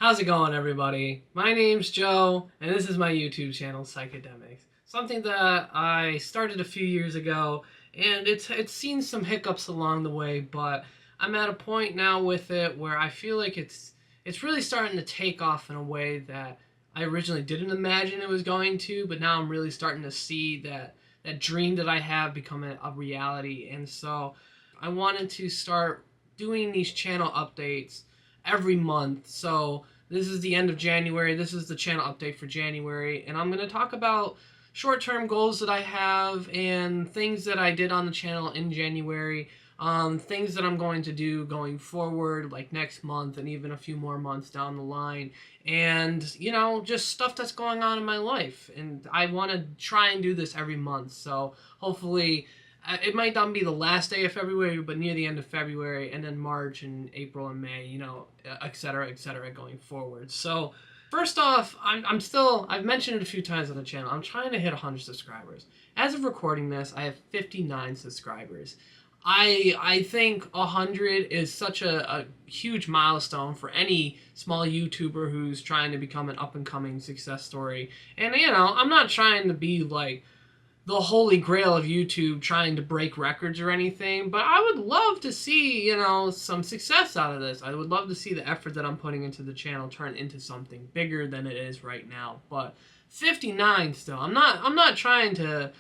How's it going, everybody? My name's Joe, and this is my YouTube channel, Psychedemics. Something that I started a few years ago, and it's seen some hiccups along the way, but I'm at a point now with it where I feel like it's really starting to take off in a way that I originally didn't imagine it was going to, but now I'm really starting to see that dream that I have become a reality, and so I wanted to start doing these channel updates every month. So this is the end of January. This is the channel update for January. And I'm going to talk about short-term goals that I have and things that I did on the channel in January. Things that I'm going to do going forward, like next month and even a few more months down the line. And, just stuff that's going on in my life. And I want to try and do this every month. So hopefully it might not be the last day of February, but near the end of February, and then March and April and May, et cetera, going forward. So, first off, I've mentioned it a few times on the channel, I'm trying to hit 100 subscribers. As of recording this, I have 59 subscribers. I think 100 is such a huge milestone for any small YouTuber who's trying to become an up-and-coming success story. And, I'm not trying to be like the holy grail of YouTube trying to break records or anything, but I would love to see, some success out of this. I would love to see the effort that I'm putting into the channel turn into something bigger than it is right now. But 59 still. I'm not trying to,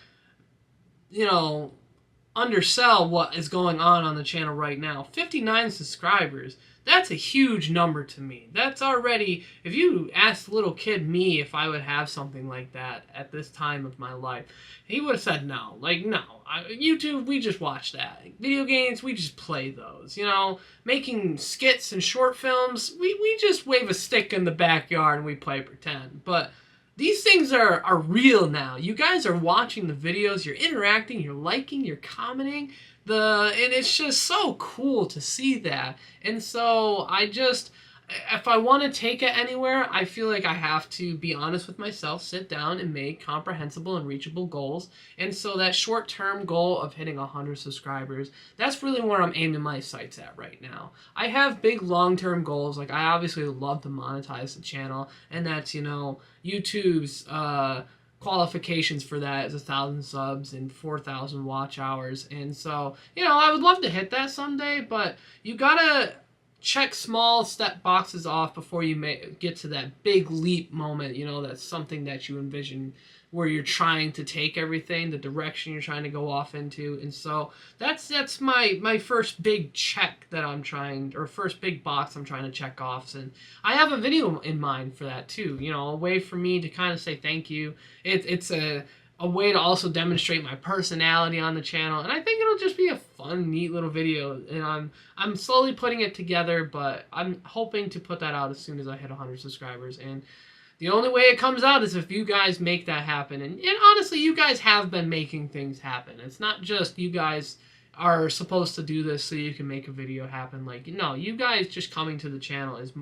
undersell what is going on the channel right now. 59 subscribers. That's a huge number to me. That's already, if you asked little kid me if I would have something like that at this time of my life, he would have said no. Like, no. YouTube, we just watch that. Video games, we just play those. Making skits and short films, we just wave a stick in the backyard and we play pretend. But these things are real now. You guys are watching the videos, you're interacting, you're liking, you're commenting. And it's just so cool to see that. And so if I want to take it anywhere, I feel like I have to be honest with myself, sit down and make comprehensible and reachable goals. And so that short-term goal of hitting 100 subscribers, that's really where I'm aiming my sights at right now. I have big long-term goals. Like, I obviously love to monetize the channel, and that's, YouTube's qualifications for that is 1,000 subs and 4,000 watch hours. And so, I would love to hit that someday, but you gotta check small step boxes off before you get to that big leap moment. That's something that you envision where you're trying to take everything, the direction you're trying to go off into. And so that's my first big check that I'm trying, or first big box I'm trying to check off. And I have a video in mind for that too, a way for me to kind of say thank you. It's a way to also demonstrate my personality on the channel, and I think it'll just be a fun, neat little video. And I'm slowly putting it together, but I'm hoping to put that out as soon as I hit 100 subscribers. And the only way it comes out is if you guys make that happen. And honestly, you guys have been making things happen. It's not just you guys are supposed to do this so you can make a video happen. Like, no, you guys just coming to the channel is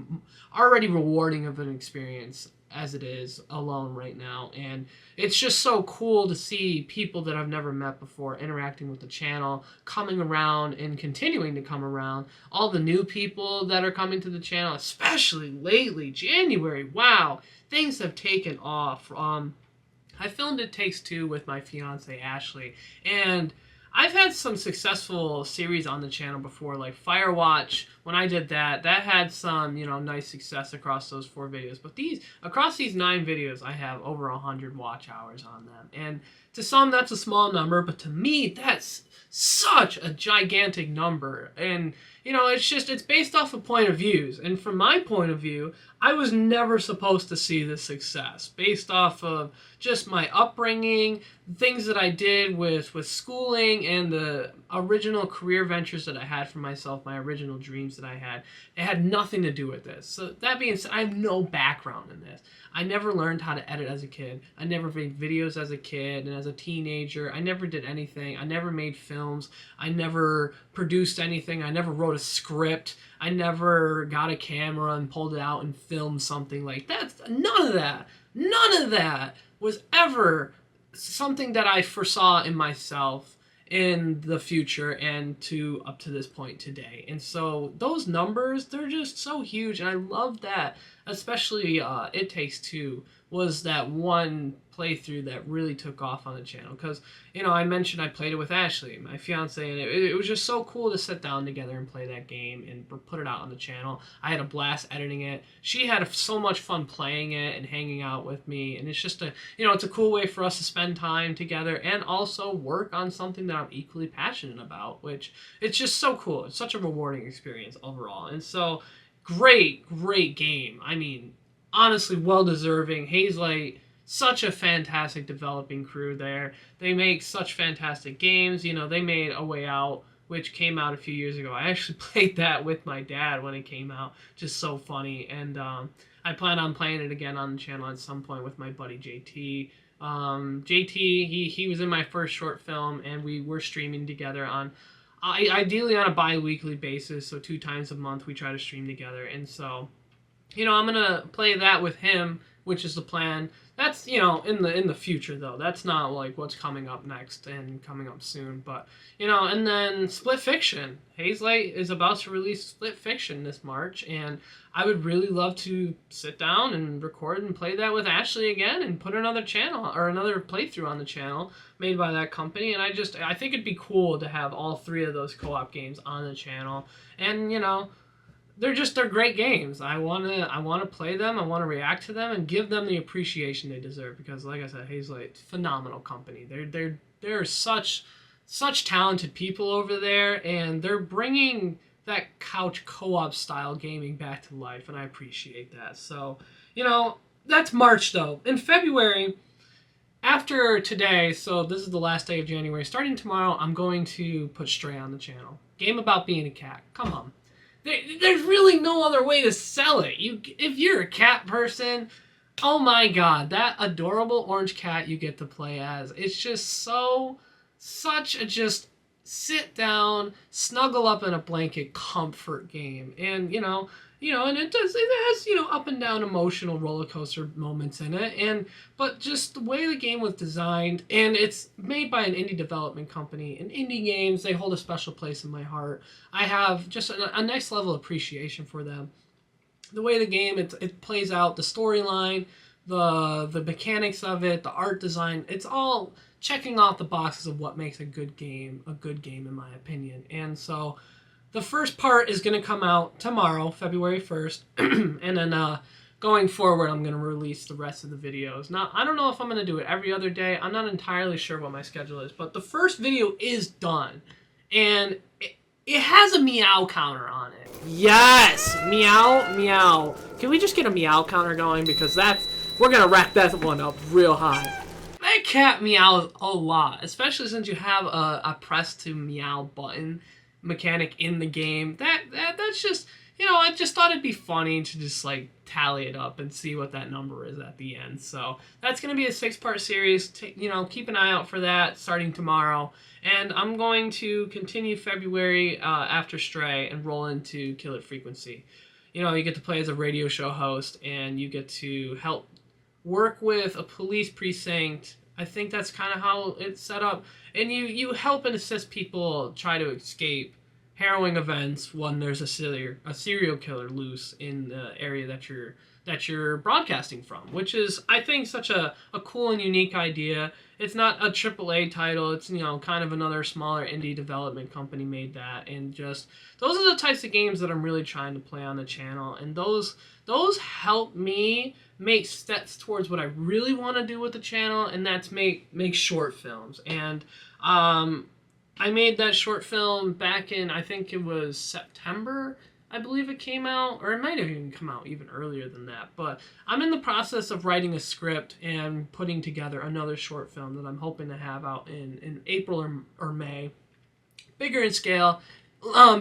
already rewarding of an experience as it is alone right now. And it's just so cool to see people that I've never met before interacting with the channel, coming around and continuing to come around. All the new people that are coming to the channel, especially lately, January, wow, things have taken off. I filmed It Takes Two with my fiance Ashley, and I've had some successful series on the channel before, like Firewatch. When I did that had some, nice success across those 4 videos. But across these 9 videos, I have over 100 watch hours on them. And to some, that's a small number, but to me, that's such a gigantic number. And, it's based off of point of views. And from my point of view, I was never supposed to see this success based off of just my upbringing, things that I did with schooling, and the original career ventures that I had for myself, my original dreams that I had. It had nothing to do with this. So that being said, I have no background in this. I never learned how to edit as a kid. I never made videos as a kid and as a teenager. I never did anything. I never made films. I never produced anything. I never wrote a script. I never got a camera and pulled it out and filmed something like that. None of that was ever something that I foresaw in myself in the future and to up to this point today. And so those numbers, they're just so huge, and I love that. Especially It Takes Two was that one playthrough that really took off on the channel, because I mentioned I played it with Ashley, my fiance, and it was just so cool to sit down together and play that game and put it out on the channel. I had a blast editing it. She had so much fun playing it and hanging out with me, and it's just it's a cool way for us to spend time together and also work on something that I'm equally passionate about, which it's just so cool. It's such a rewarding experience overall. And so great game. I mean, honestly, well deserving. Hazelight, such a fantastic developing crew there. They make such fantastic games. They made A Way Out, which came out a few years ago. I actually played that with my dad when it came out. Just so funny. And I plan on playing it again on the channel at some point with my buddy JT. JT, he was in my first short film, and we were streaming together ideally on a bi-weekly basis, so 2 times a month we try to stream together. And so I'm gonna play that with him, which is the plan. That's in the future though. That's not like what's coming up next and coming up soon. But and then Split Fiction. Hazelight is about to release Split Fiction this March, and I would really love to sit down and record and play that with Ashley again and put another channel or another playthrough on the channel made by that company. And I think it'd be cool to have all 3 of those co-op games on the channel. And they're great games. I wanna play them. I wanna react to them and give them the appreciation they deserve, because like I said, Hazelight, phenomenal company. They're such talented people over there, and they're bringing that couch co-op style gaming back to life, and I appreciate that. So that's March though. In February, after today, so this is the last day of January, starting tomorrow, I'm going to put Stray on the channel. Game about being a cat. Come on. There's really no other way to sell it. If you're a cat person, oh my god, that adorable orange cat you get to play as. It's just such a just sit down, snuggle up in a blanket comfort game. And and it has up and down emotional roller coaster moments in it, but just the way the game was designed, and it's made by an indie development company, and indie games, they hold a special place in my heart. I have just a nice level of appreciation for them. The way the game it plays out, the storyline, the mechanics of it, the art design, it's all checking off the boxes of what makes a good game in my opinion. And so the first part is going to come out tomorrow, February 1st, and then going forward, I'm going to release the rest of the videos. Now, I don't know if I'm going to do it every other day. I'm not entirely sure what my schedule is, but the first video is done, and it has a meow counter on it. Yes! Meow, meow. Can we just get a meow counter going? Because we're going to wrap that one up real high. That cat meows a lot, especially since you have a press to meow button mechanic in the game. That's just I just thought it'd be funny to just like tally it up and see what that number is at the end. So that's gonna be a 6-part series. Keep an eye out for that starting tomorrow, and I'm going to continue February after Stray and roll into Kill It Frequency. You get to play as a radio show host, and you get to help work with a police precinct. I think that's kind of how it's set up. And you help and assist people try to escape harrowing events when there's a serial killer loose in the area that you're broadcasting from, which is, I think, such a cool and unique idea. It's not a AAA title. It's, kind of another smaller indie development company made that. And just, those are the types of games that I'm really trying to play on the channel. And those help me make steps towards what I really want to do with the channel, and that's make short films. And I made that short film back in, I think it was September, I believe it came out, or it might have even come out even earlier than that. But I'm in the process of writing a script and putting together another short film that I'm hoping to have out in April or May. Bigger in scale,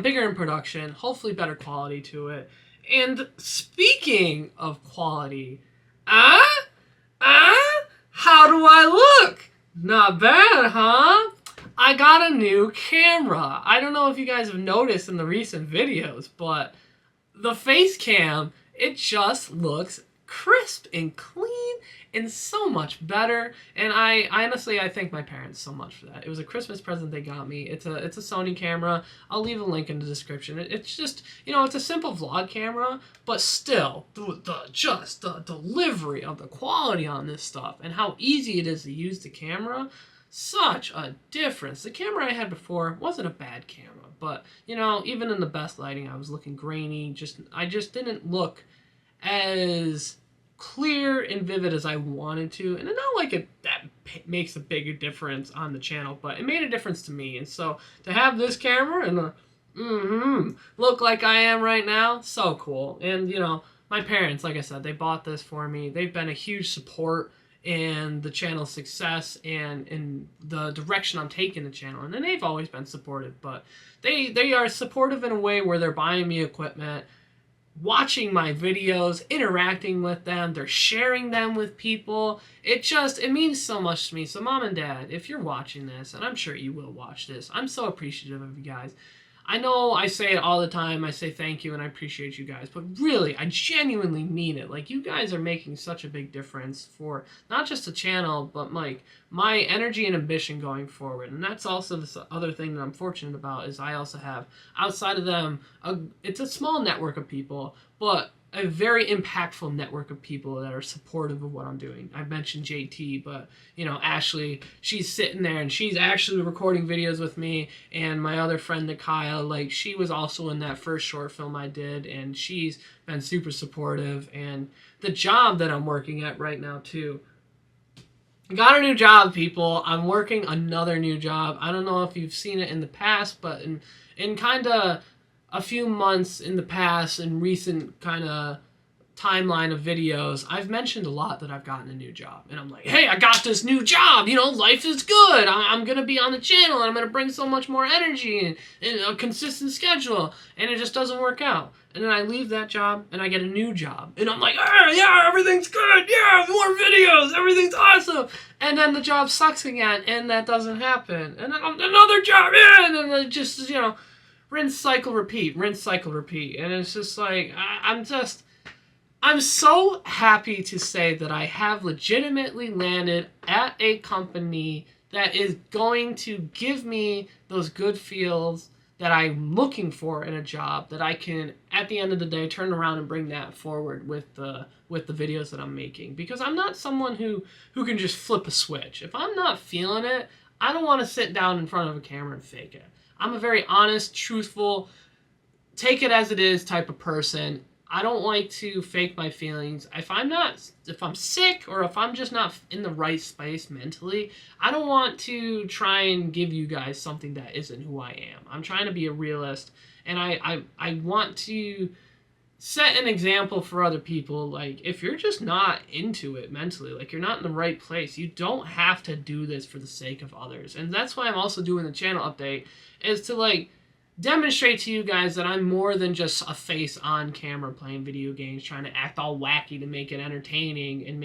bigger in production, hopefully better quality to it. And speaking of quality, how do I look? Not bad, huh? I got a new camera. I don't know if you guys have noticed in the recent videos, but the face cam, it just looks crisp and clean and so much better. And I honestly, I thank my parents so much for that. It was a Christmas present they got me. It's a Sony camera. I'll leave a link in the description. It's just, it's a simple vlog camera, but still the delivery of the quality on this stuff and how easy it is to use the camera, such a difference. The camera I had before wasn't a bad camera, but even in the best lighting, I was looking grainy. I just didn't look as clear and vivid as I wanted to. And it's not like that makes a bigger difference on the channel, but it made a difference to me. And so to have this camera and look like I am right now, so cool. And my parents, like I said, they bought this for me. They've been a huge support in the channel's success and in the direction I'm taking the channel. And then they've always been supportive, but they are supportive in a way where they're buying me equipment, watching my videos, interacting with them, they're sharing them with people. It means so much to me. So Mom and Dad, if you're watching this, and I'm sure you will watch this, I'm so appreciative of you guys. I know I say it all the time, I say thank you and I appreciate you guys, but really, I genuinely mean it. Like, you guys are making such a big difference for not just the channel, but like my energy and ambition going forward. And that's also this other thing that I'm fortunate about, is I also have, outside of them, it's a small network of people, but a very impactful network of people that are supportive of what I'm doing. I mentioned JT, but Ashley, she's sitting there and she's actually recording videos with me, and my other friend Nikaya, like, she was also in that first short film I did, and she's been super supportive. And the job that I'm working at right now too, I got a new job, people. I'm working another new job. I don't know if you've seen it in the past, but in kind of a few months in the past, in recent kind of timeline of videos, I've mentioned a lot that I've gotten a new job. And I'm like, hey, I got this new job. Life is good. I'm going to be on the channel and I'm going to bring so much more energy and a consistent schedule. And it just doesn't work out. And then I leave that job and I get a new job. And I'm like, yeah, everything's good. Yeah, more videos. Everything's awesome. And then the job sucks again. And that doesn't happen. And then another job. Yeah, and then it just, rinse, cycle, repeat. Rinse, cycle, repeat. And it's just like, I'm so happy to say that I have legitimately landed at a company that is going to give me those good feels that I'm looking for in a job, that I can, at the end of the day, turn around and bring that forward with the videos that I'm making. Because I'm not someone who can just flip a switch. If I'm not feeling it, I don't want to sit down in front of a camera and fake it. I'm a very honest, truthful, take it as it is type of person. I don't like to fake my feelings. If I'm sick or if I'm just not in the right space mentally, I don't want to try and give you guys something that isn't who I am. I'm trying to be a realist, and I want to set an example for other people. Like, if you're just not into it mentally, like you're not in the right place, you don't have to do this for the sake of others. And that's why I'm also doing the channel update, is to demonstrate to you guys that I'm more than just a face on camera playing video games, trying to act all wacky to make it entertaining and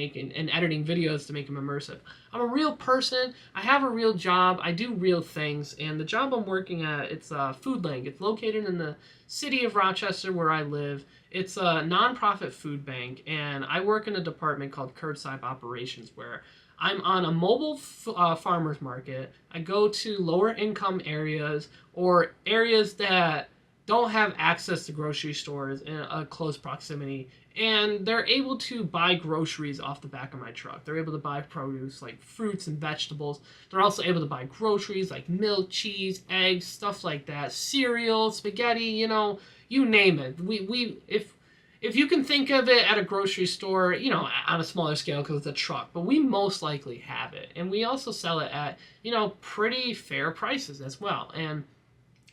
editing videos to make them immersive. I'm a real person. I have a real job. I do real things. And the job I'm working at, it's Foodlink. It's located in the city of Rochester where I live. It's a nonprofit food bank, and I work in a department called Curbside Operations, where I'm on a mobile farmer's market. I go to lower income areas or areas that don't have access to grocery stores in a close proximity, and they're able to buy groceries off the back of my truck. They're able to buy produce like fruits and vegetables. They're also able to buy groceries like milk, cheese, eggs, stuff like that, cereal, spaghetti, you name it. If you can think of it at a grocery store, on a smaller scale because it's a truck, but we most likely have it. And we also sell it at, pretty fair prices as well. And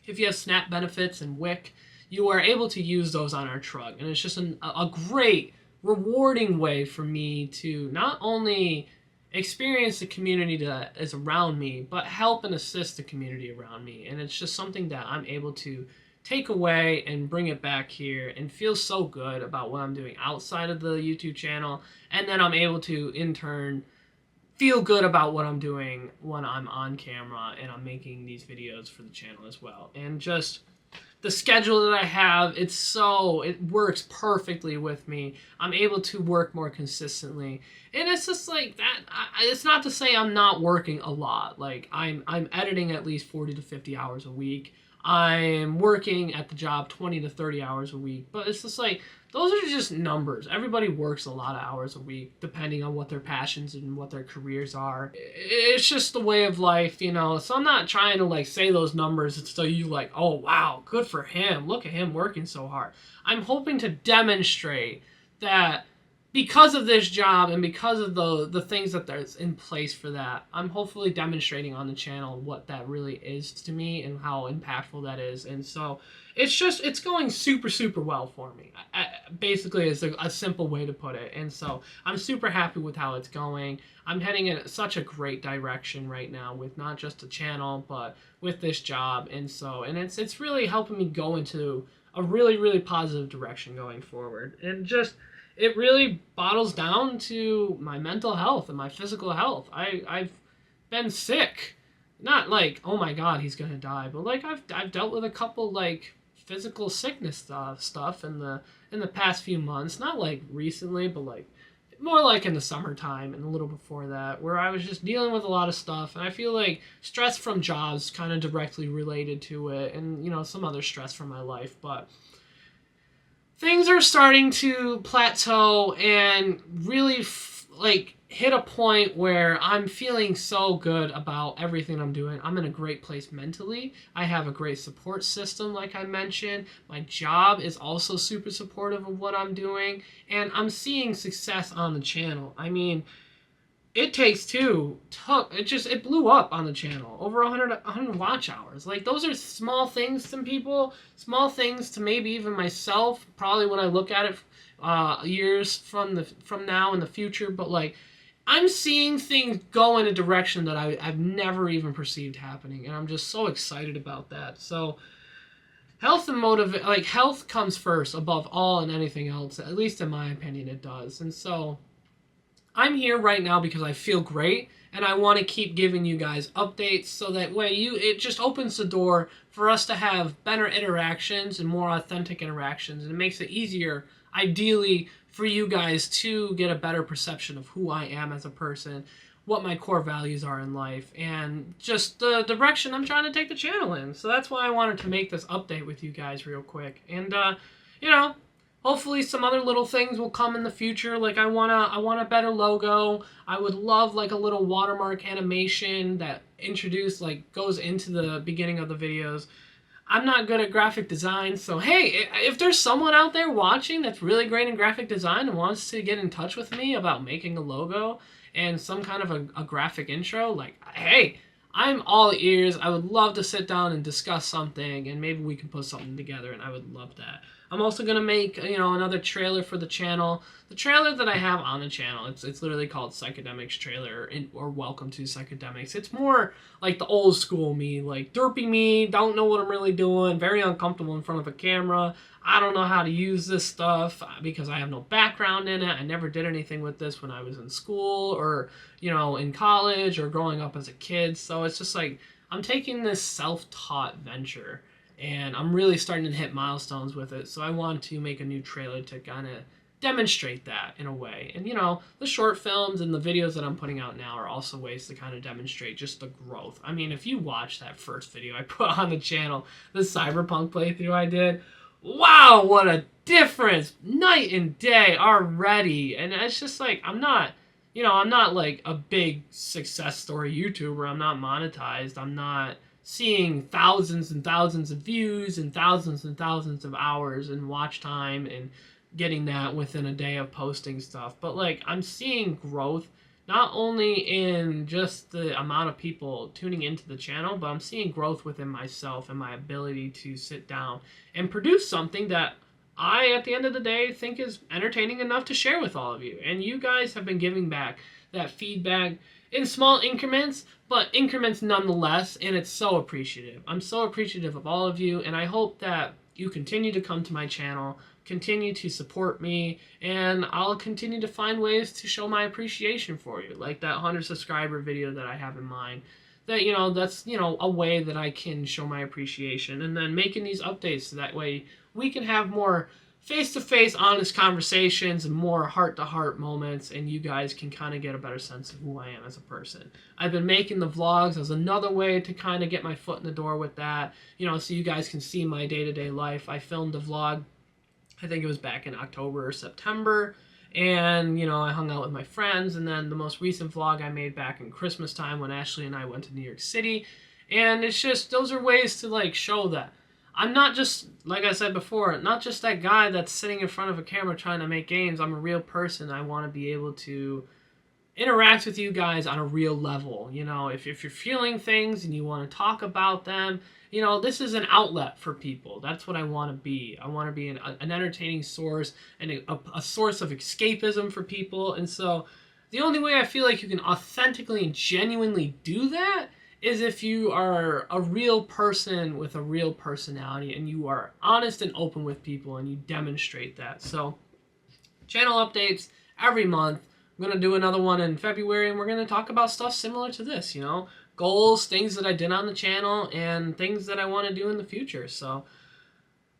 if you have SNAP benefits and WIC, you are able to use those on our truck. And it's just a great, rewarding way for me to not only experience the community that is around me, but help and assist the community around me. And it's just something that I'm able to take away and bring it back here and feel so good about what I'm doing outside of the YouTube channel. And then I'm able to, in turn, feel good about what I'm doing when I'm on camera and I'm making these videos for the channel as well. And just the schedule that I have, it works perfectly with me. I'm able to work more consistently. And it's just like that. It's not to say I'm not working a lot. Like I'm editing at least 40 to 50 hours a week. I'm working at the job 20 to 30 hours a week. But it's just like, those are just numbers. Everybody works a lot of hours a week, depending on what their passions and what their careers are. It's just the way of life, you know. So I'm not trying to like say those numbers so you like, oh wow, good for him. Look at him working so hard. I'm hoping to demonstrate that because of this job and because of the things that there's in place for that, I'm hopefully demonstrating on the channel what that really is to me and how impactful that is. And so it's going super, super well for me. Basically, is a simple way to put it. And so I'm super happy with how it's going. I'm heading in such a great direction right now with not just the channel, but with this job. And it's really helping me go into a really, really positive direction going forward. And just, it really bottles down to my mental health and my physical health. I've been sick. Not like, oh my god, he's gonna die, but like I've dealt with a couple like physical sickness stuff in the past few months. Not like recently, but like more like in the summertime and a little before that, where I was just dealing with a lot of stuff. And I feel like stress from jobs kind of directly related to it, and you know, some other stress from my life, but things are starting to plateau and really like hit a point where I'm feeling so good about everything I'm doing. I'm in a great place mentally. I have a great support system, like I mentioned. My job is also super supportive of what I'm doing, and I'm seeing success on the channel. I mean, It Takes Two it blew up on the channel. Over 100 watch hours. Like, those are small things to people, small things to maybe even myself, probably when I look at it years from now in the future, but like, I'm seeing things go in a direction that I've never even perceived happening, and I'm just so excited about that. So health comes first above all and anything else, at least in my opinion it does. And so I'm here right now because I feel great, and I want to keep giving you guys updates so that way it just opens the door for us to have better interactions and more authentic interactions, and it makes it easier, ideally, for you guys to get a better perception of who I am as a person, what my core values are in life, and just the direction I'm trying to take the channel in. So that's why I wanted to make this update with you guys real quick. And, you know, hopefully some other little things will come in the future. Like I want a better logo. I would love like a little watermark animation that goes into the beginning of the videos. I'm not good at graphic design, so hey, if there's someone out there watching that's really great in graphic design and wants to get in touch with me about making a logo and some kind of a graphic intro, like, hey, I'm all ears. I would love to sit down and discuss something, and maybe we can put something together, and I would love that. I'm also going to make, another trailer for the channel. The trailer that I have on the channel, it's literally called Psychedemics Trailer, or Welcome to Psychedemics. It's more like the old school me, like derpy me, don't know what I'm really doing, very uncomfortable in front of a camera. I don't know how to use this stuff because I have no background in it. I never did anything with this when I was in school or, in college or growing up as a kid. So it's just like, I'm taking this self-taught venture, and I'm really starting to hit milestones with it. So I want to make a new trailer to kind of demonstrate that in a way. And, the short films and the videos that I'm putting out now are also ways to kind of demonstrate just the growth. I mean, if you watch that first video I put on the channel, the Cyberpunk playthrough I did, wow, what a difference! Night and day already. And it's just like, I'm not like a big success story YouTuber. I'm not monetized. I'm not seeing thousands and thousands of views and thousands of hours and watch time and getting that within a day of posting stuff. But like, I'm seeing growth not only in just the amount of people tuning into the channel, but I'm seeing growth within myself and my ability to sit down and produce something that I, at the end of the day, think is entertaining enough to share with all of you. And you guys have been giving back that feedback in small increments, but increments nonetheless, and it's so appreciative. I'm so appreciative of all of you, and I hope that you continue to come to my channel, continue to support me, and I'll continue to find ways to show my appreciation for you, like that 100 subscriber video that I have in mind. that, you know, that's, you know, a way that I can show my appreciation. And then making these updates so that way we can have more face-to-face honest conversations and more heart-to-heart moments, and you guys can kind of get a better sense of who I am as a person. I've been making the vlogs as another way to kind of get my foot in the door with that, you know, so you guys can see my day-to-day life. I filmed a vlog, I think it was back in October or September, and, you know, I hung out with my friends. And then the most recent vlog I made back in Christmas time when Ashley and I went to New York City. And it's just, those are ways to, like, show that I'm not just, like I said before, not just that guy that's sitting in front of a camera trying to make games. I'm a real person. I want to be able to interact with you guys on a real level. You know, if you're feeling things and you want to talk about them, you know, this is an outlet for people. That's what I want to be. I want to be an entertaining source and a source of escapism for people. And so the only way I feel like you can authentically and genuinely do that is if you are a real person with a real personality and you are honest and open with people and you demonstrate that. So channel updates every month. I'm going to do another one in February, and we're going to talk about stuff similar to this, you know, goals, things that I did on the channel, and things that I want to do in the future. So,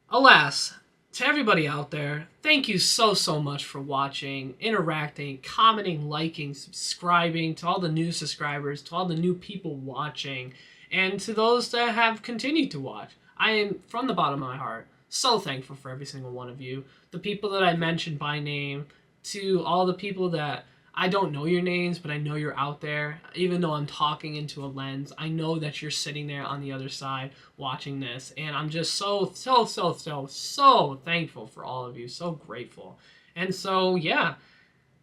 alas, to everybody out there, thank you so much for watching, interacting, commenting, liking, subscribing, to all the new subscribers, to all the new people watching, and to those that have continued to watch. I am, from the bottom of my heart, so thankful for every single one of you. The people that I mentioned by name, to all the people that I don't know your names, but I know you're out there. Even though I'm talking into a lens, I know that you're sitting there on the other side watching this. And I'm just so thankful for all of you. So grateful. And so, yeah,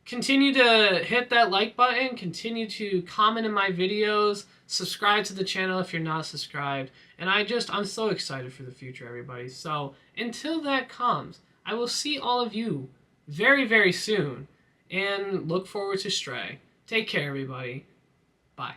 continue to hit that like button. Continue to comment in my videos. Subscribe to the channel if you're not subscribed. And I'm so excited for the future, everybody. So until that comes, I will see all of you very soon. And look forward to Stray. Take care, everybody. Bye.